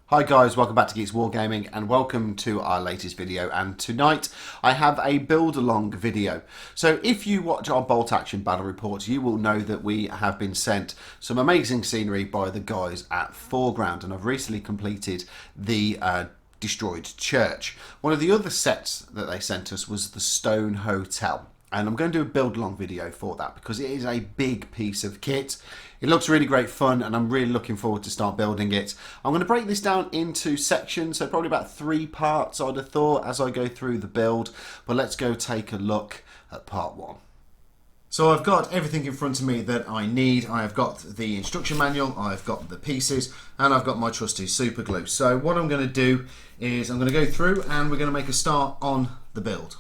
Hi guys, welcome back to Geeks Wargaming and welcome to our latest video, and tonight I have a build along video. So if you watch our bolt action battle reports, you will know that we have been sent some amazing scenery by the guys at 4Ground, and I've recently completed the destroyed church. One of the other sets that they sent us was the Stone Hotel. And I'm going to do a build along video for that because it is a big piece of kit. It looks really great fun and I'm really looking forward to start building it. I'm going to break this down into sections, so probably about 3 parts I'd have thought as I go through the build. But let's go take a look at part 1. So I've got everything in front of me that I need. I have got the instruction manual, I've got the pieces, and I've got my trusty super glue. So what I'm going to do is I'm going to go through and we're going to make a start on the build.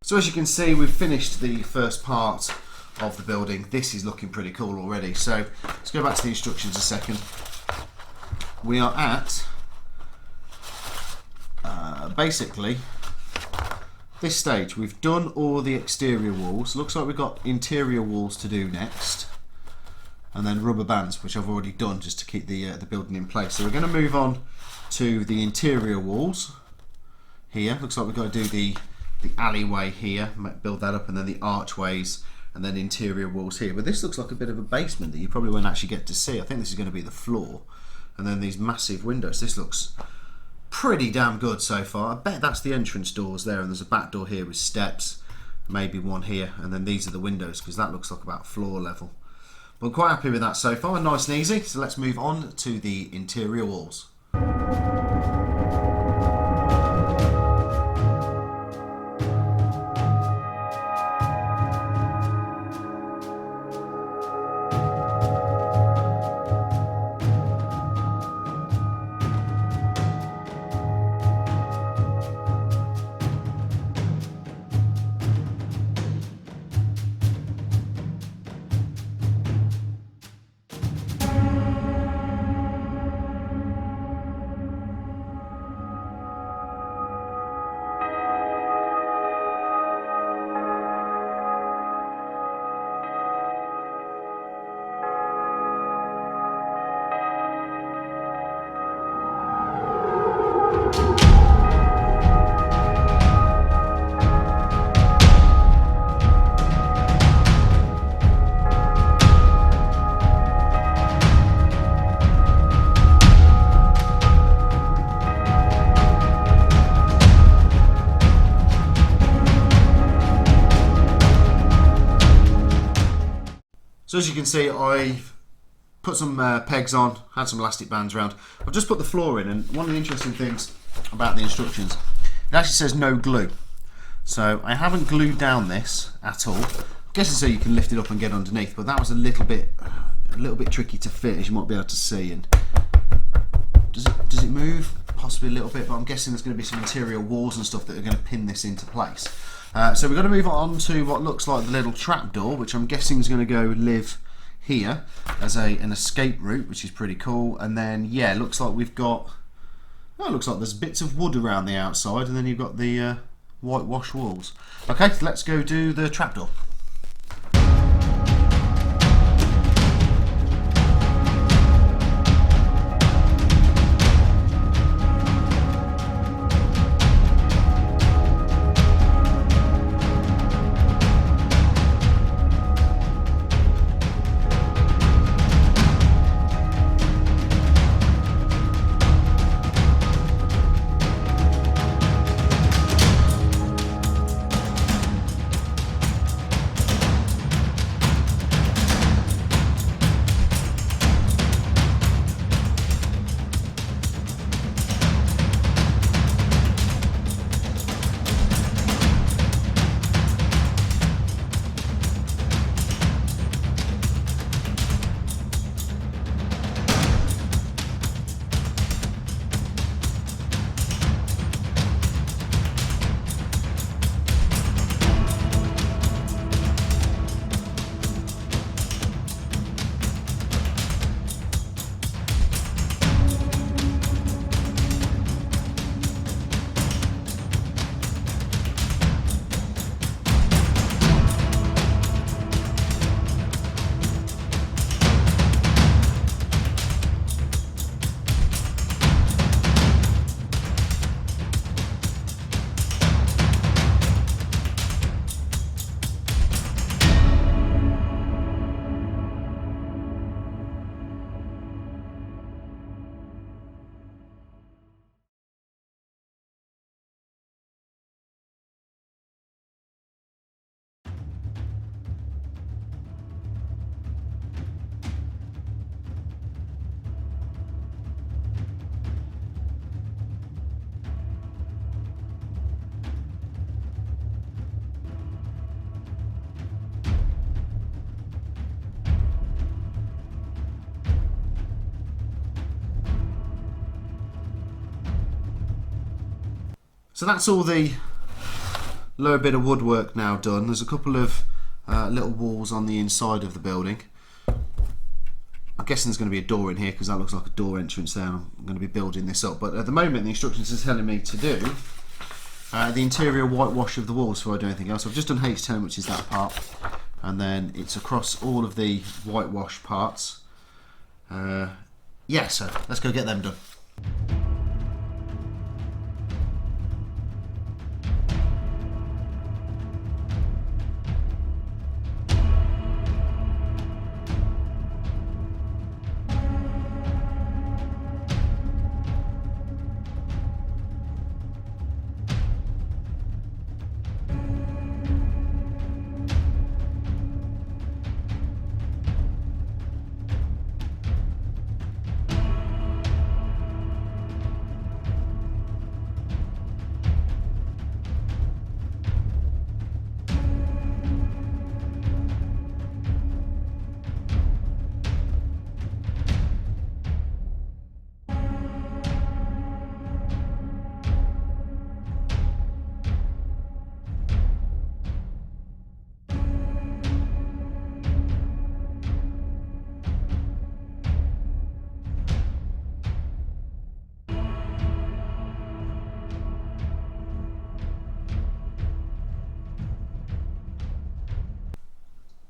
So as you can see, we've finished the first part of the building. This is looking pretty cool already. So let's go back to the instructions a second. We are at basically this stage. We've done all the exterior walls. Looks like we've got interior walls to do next, and then rubber bands, which I've already done just to keep the building in place. So we're going to move on to the interior walls here. Looks like we've got to do the alleyway here, build that up, and then the archways, and then interior walls here. But this looks like a bit of a basement that you probably won't actually get to see. I think this is going to be the floor, and then these massive windows. This looks pretty damn good so far. I bet that's the entrance doors there, and there's a back door here with steps, maybe one here, and then these are the windows, because that looks like about floor level. But I'm quite happy with that so far, nice and easy. So let's move on to the interior walls. So as you can see, I've put some pegs on, had some elastic bands around. I've just put the floor in, and one of the interesting things about the instructions, it actually says no glue. So I haven't glued down this at all. I'm guessing so you can lift it up and get underneath, but that was a little bit tricky to fit, as you might be able to see. And does it move? Possibly a little bit, but I'm guessing there's going to be some interior walls and stuff that are going to pin this into place. So we're going to move on to what looks like the little trapdoor, which I'm guessing is going to go live here as an escape route, which is pretty cool. And then yeah, it looks like we've got, oh, it looks like there's bits of wood around the outside, and then you've got the whitewash walls. Okay, let's go do the trapdoor. So that's all the lower bit of woodwork now done. There's a couple of little walls on the inside of the building. I'm guessing there's going to be a door in here because that looks like a door entrance there. I'm going to be building this up, but at the moment the instructions are telling me to do the interior whitewash of the walls before I do anything else. I've just done H10, which is that part, and then it's across all of the whitewash parts. Yeah, so let's go get them done.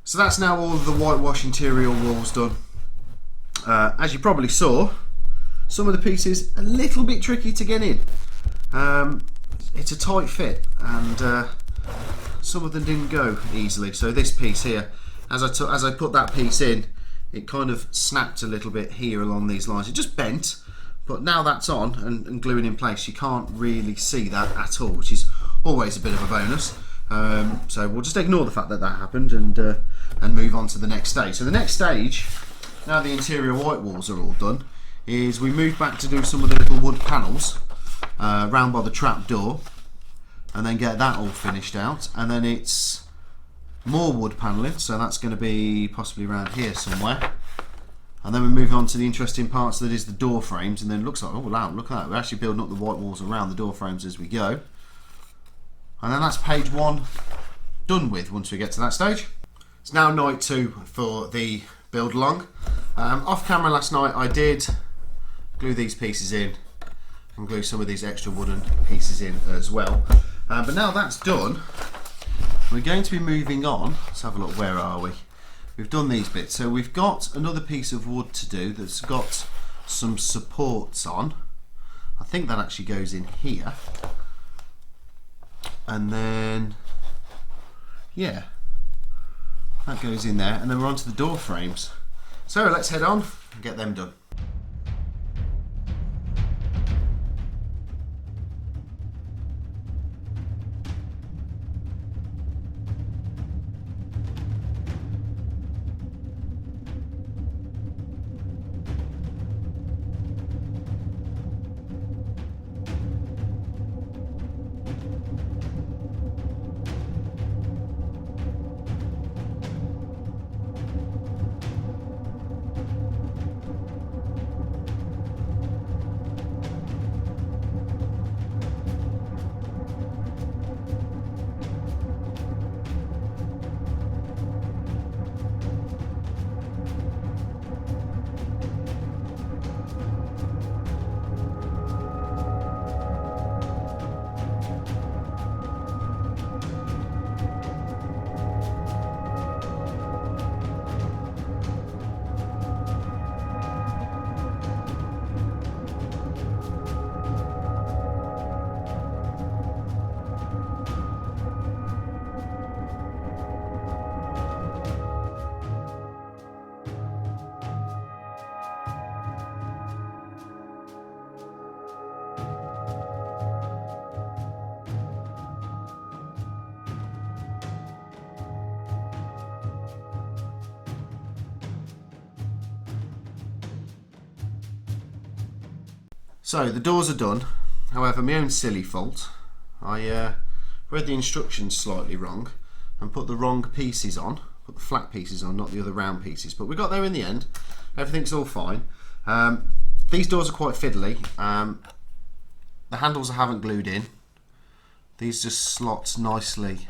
So that's now all of the whitewash interior walls done. As you probably saw, some of the pieces a little bit tricky to get in. It's a tight fit, and some of them didn't go easily. So this piece here, as I put that piece in, it kind of snapped a little bit here along these lines. It just bent, but now that's on and gluing in place, you can't really see that at all, which is always a bit of a bonus. So we'll just ignore the fact that that happened and move on to the next stage. So the next stage, now the interior white walls are all done, is we move back to do some of the little wood panels round by the trap door, and then get that all finished out. And then it's more wood panelling, so that's going to be possibly around here somewhere. And then we move on to the interesting parts, that is the door frames, and then it looks like, oh wow, look at that, we're actually building up the white walls around the door frames as we go. And then that's page 1 done with once we get to that stage. It's now night 2 for the build along. Off camera last night I did glue these pieces in and glue some of these extra wooden pieces in as well. But now that's done, we're going to be moving on. Let's have a look, where are we? We've done these bits, so we've got another piece of wood to do that's got some supports on. I think that actually goes in here. And then, yeah, that goes in there, and then we're on to the door frames. So let's head on and get them done. So the doors are done. However, my own silly fault, I read the instructions slightly wrong and put the wrong pieces on, put the flat pieces on, not the other round pieces, but we got there in the end. Everything's all fine. These doors are quite fiddly. The handles I haven't glued in. These just slots nicely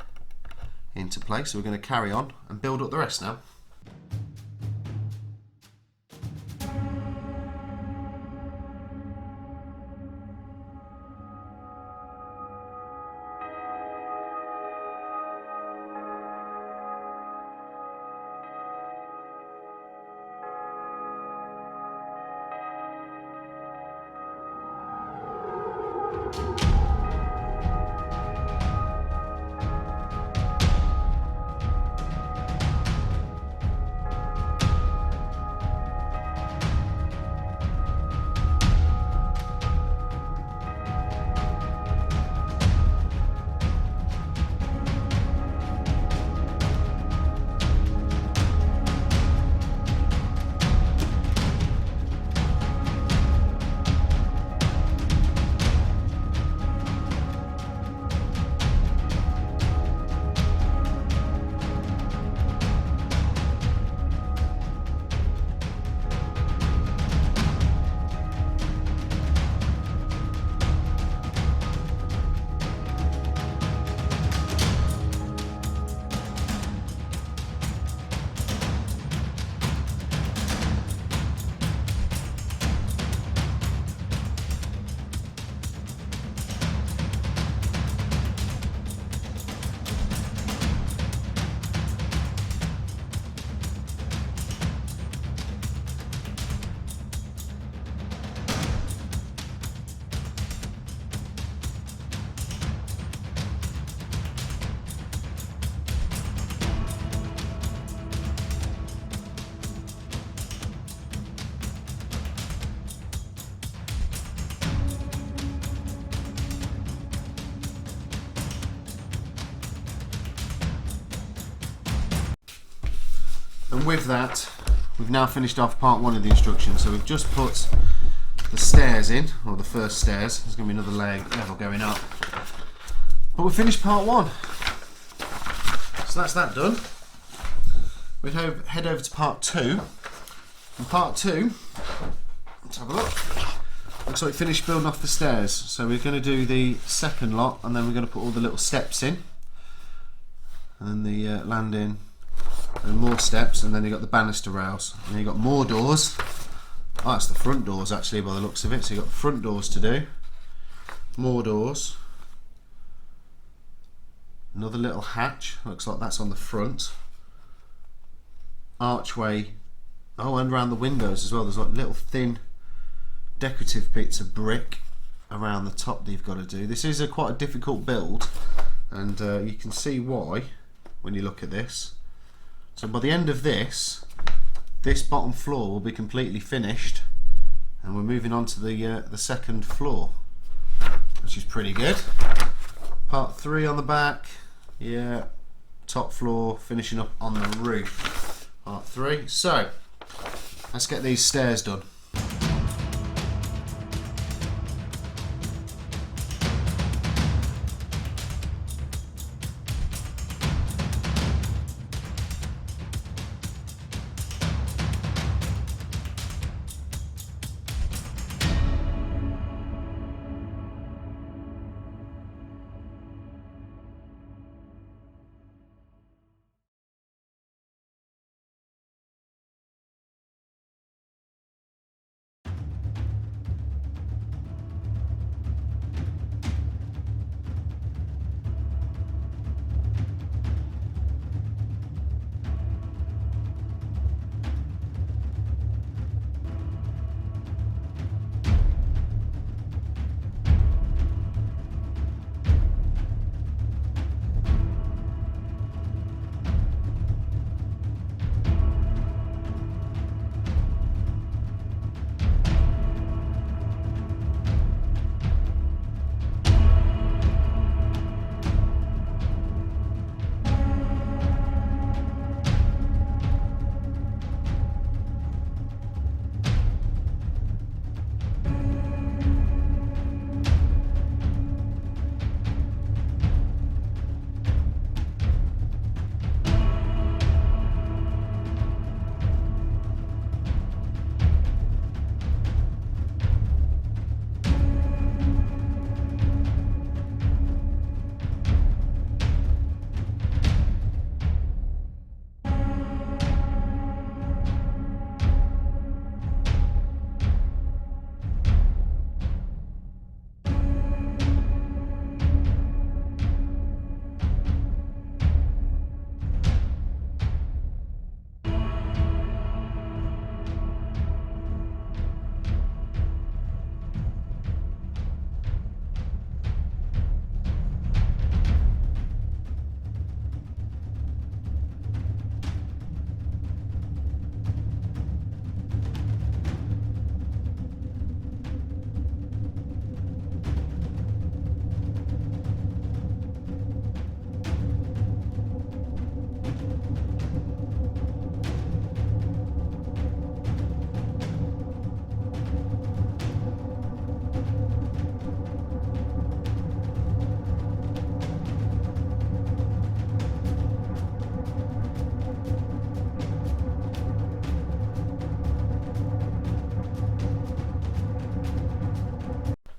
into place, so we're going to carry on and build up the rest now. And with that, we've now finished off part 1 of the instructions. So we've just put the stairs in, or the first stairs. There's going to be another level going up. But we've finished part 1. So that's that done. We'd head over to part 2. And part 2, let's have a look. Looks like we finished building off the stairs. So we're going to do the second lot, and then we're going to put all the little steps in. And then the landing, and more steps, and then you've got the banister rails. And then you've got more doors. Oh, that's the front doors actually by the looks of it. So you've got front doors to do. More doors. Another little hatch, looks like that's on the front. Archway, oh, and around the windows as well. There's like little thin decorative bits of brick around the top that you've got to do. This is quite a difficult build, and you can see why when you look at this. So by the end of this bottom floor will be completely finished, and we're moving on to the second floor, which is pretty good. Part 3 on the back. Yeah, top floor, finishing up on the roof. Part 3. So, let's get these stairs done.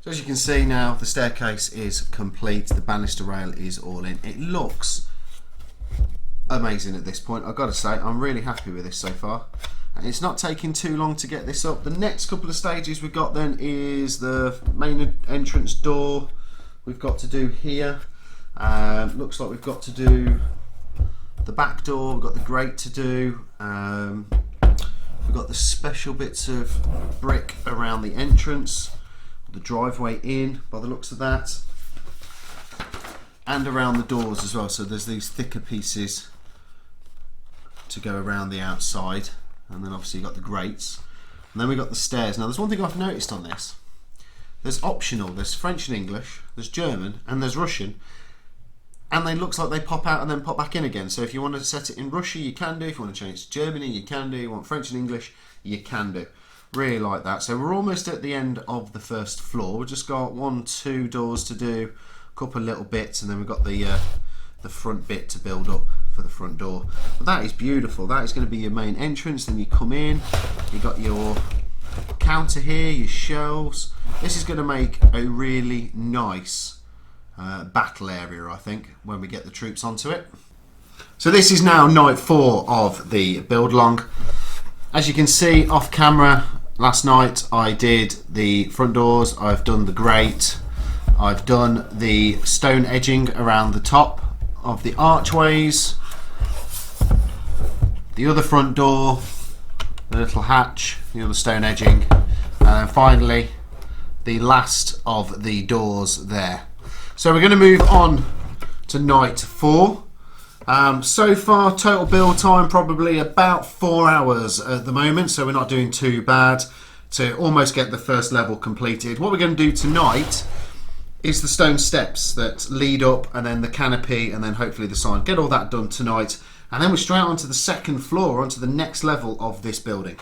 So as you can see now, the staircase is complete, the banister rail is all in. It looks amazing at this point, I've got to say. I'm really happy with this so far. And it's not taking too long to get this up. The next couple of stages we've got then is the main entrance door we've got to do here. Looks like we've got to do the back door, we've got the grate to do. We've got the special bits of brick around the entrance, the driveway in by the looks of that, and around the doors as well. So there's these thicker pieces to go around the outside, and then obviously you've got the grates, and then we've got the stairs. Now there's one thing I've noticed on this. There's optional, there's French and English, there's German, and there's Russian. and they looks like they pop out and then pop back in again. So if you want to set it in Russia, you can do. If you want to change it to Germany, you can do. You want French and English, you can do. Really like that. So we're almost at the end of the first floor. We've just got 1, 2 doors to do, a couple of little bits, and then we've got the front bit to build up for the front door. But that is beautiful. That is going to be your main entrance. Then you come in, you got your counter here, your shelves. This is going to make a really nice battle area, I think, when we get the troops onto it. So this is now night 4 of the build along. As you can see off camera, last night I did the front doors, I've done the grate, I've done the stone edging around the top of the archways, the other front door, the little hatch, the other stone edging, and then finally the last of the doors there. So we're going to move on to night 4. So far, total build time probably about 4 hours at the moment, so we're not doing too bad to almost get the first level completed. What we're going to do tonight is the stone steps that lead up, and then the canopy, and then hopefully the sign. Get all that done tonight, and then we're straight onto the second floor, onto the next level of this building.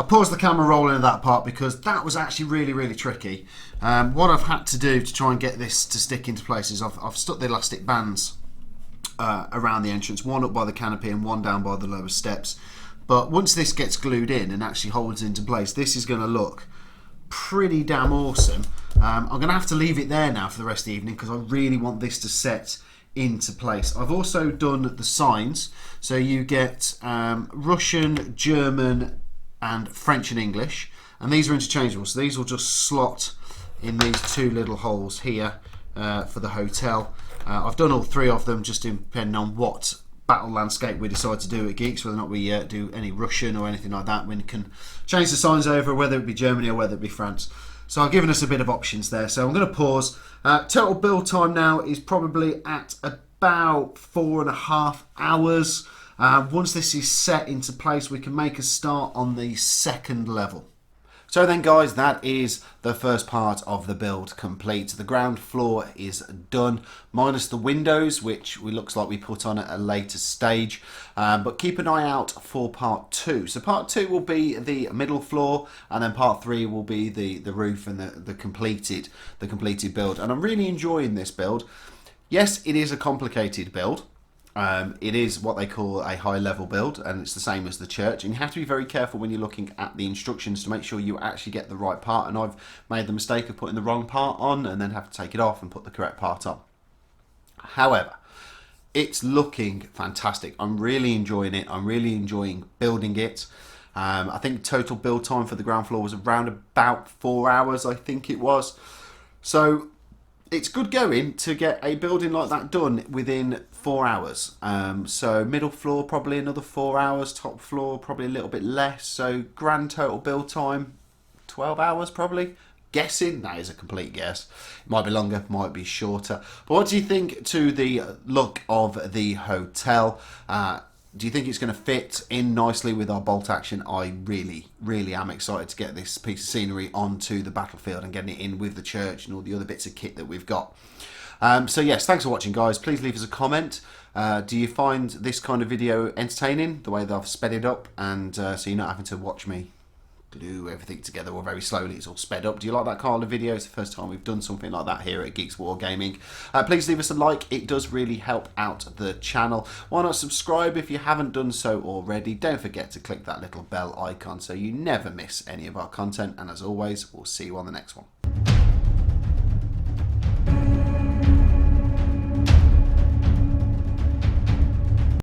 I've paused the camera rolling at that part because that was actually really tricky. What I've had to do to try and get this to stick into place is I've stuck the elastic bands around the entrance, one up by the canopy and one down by the lower steps. But once this gets glued in and actually holds into place, this is going to look pretty damn awesome. I'm going to have to leave it there now for the rest of the evening because I really want this to set into place. I've also done the signs, so you get Russian, German and French and English, and these are interchangeable, so these will just slot in these two little holes here for the hotel. I've done all three of them, just depending on what battle landscape we decide to do at Geeks, whether or not we do any Russian or anything like that. We can change the signs over, whether it be Germany or whether it be France. So I've given us a bit of options there. So I'm going to pause. Total build time now is probably at about 4.5 hours. Once this is set into place, we can make a start on the second level. So then guys, that is the first part of the build complete. The ground floor is done, minus the windows, which looks like we put on at a later stage. But keep an eye out for part 2. So part 2 will be the middle floor, and then part 3 will be the roof and the completed build. And I'm really enjoying this build. Yes, it is a complicated build. It is what they call a high level build, and it's the same as the church, and you have to be very careful when you're looking at the instructions to make sure you actually get the right part. And I've made the mistake of putting the wrong part on and then have to take it off and put the correct part on. However, it's looking fantastic. I'm really enjoying it. I'm really enjoying building it. I think total build time for the ground floor was around about 4 hours, I think it was. So it's good going to get a building like that done within 4 hours. So middle floor probably another 4 hours, top floor probably a little bit less. So grand total build time 12 hours probably. Guessing, that is a complete guess. It might be longer, might be shorter. But what do you think to the look of the hotel? Do you think it's going to fit in nicely with our bolt action? I really am excited to get this piece of scenery onto the battlefield and getting it in with the church and all the other bits of kit that we've got. So yes, thanks for watching guys. Please leave us a comment. Do you find this kind of video entertaining, the way that I've sped it up, and so you're not having to watch me glue everything together or very slowly, it's all sped up? Do you like that kind of video? It's the first time we've done something like that here at Geeks Wargaming. Please leave us a like, it does really help out the channel. Why not subscribe if you haven't done so already? Don't forget to click that little bell icon so you never miss any of our content, and as always, we'll see you on the next one.